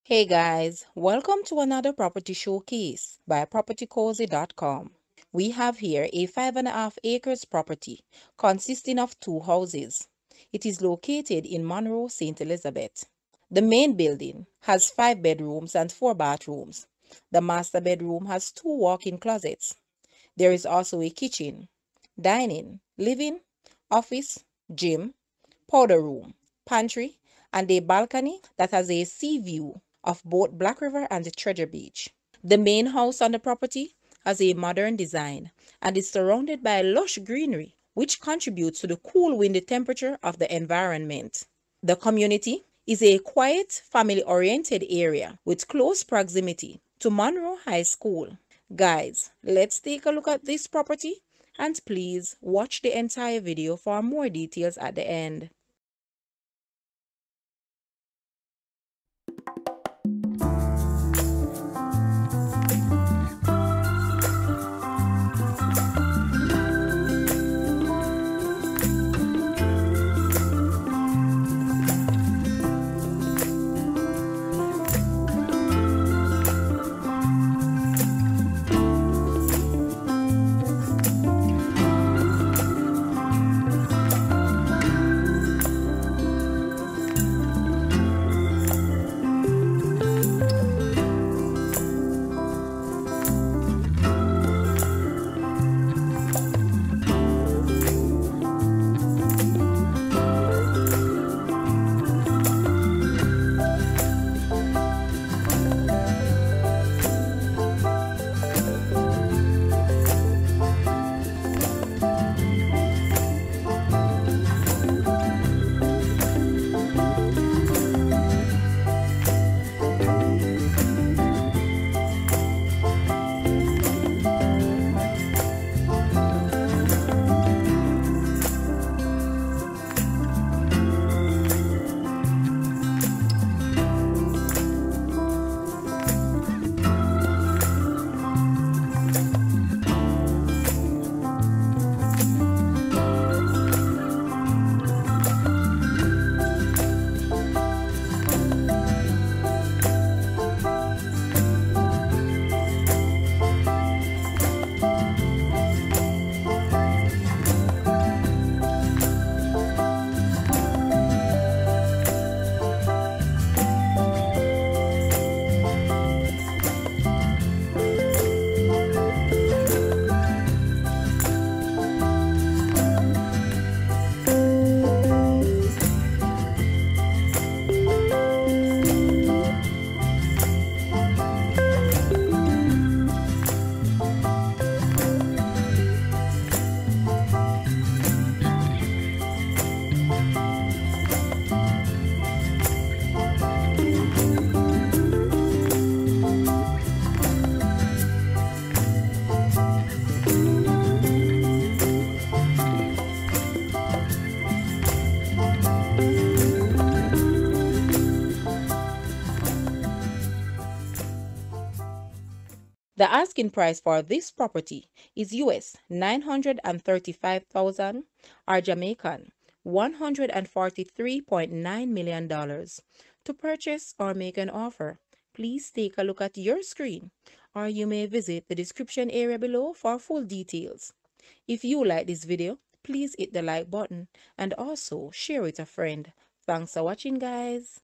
Hey guys, welcome to another property showcase by propertycozy.com. We have here a 5.5 acres property consisting of two houses. It is located in Munro, St. Elizabeth. The main building has 5 bedrooms and 4 bathrooms. The master bedroom has 2 walk-in closets. There is also a kitchen, dining, living, office, gym, powder room, pantry, and a balcony that has a sea view of both Black River and the Treasure Beach. The main house on the property has a modern design and is surrounded by lush greenery, which contributes to the cool windy temperature of the environment. The community is a quiet, family-oriented area with close proximity to Munro High School. Guys, let's take a look at this property and please watch the entire video for more details at the end. The asking price for this property is US 935,000 or Jamaican $143.9 million. To purchase or make an offer, please take a look at your screen or you may visit the description area below for full details. If you like this video, please hit the like button and also share with a friend. Thanks for watching, guys.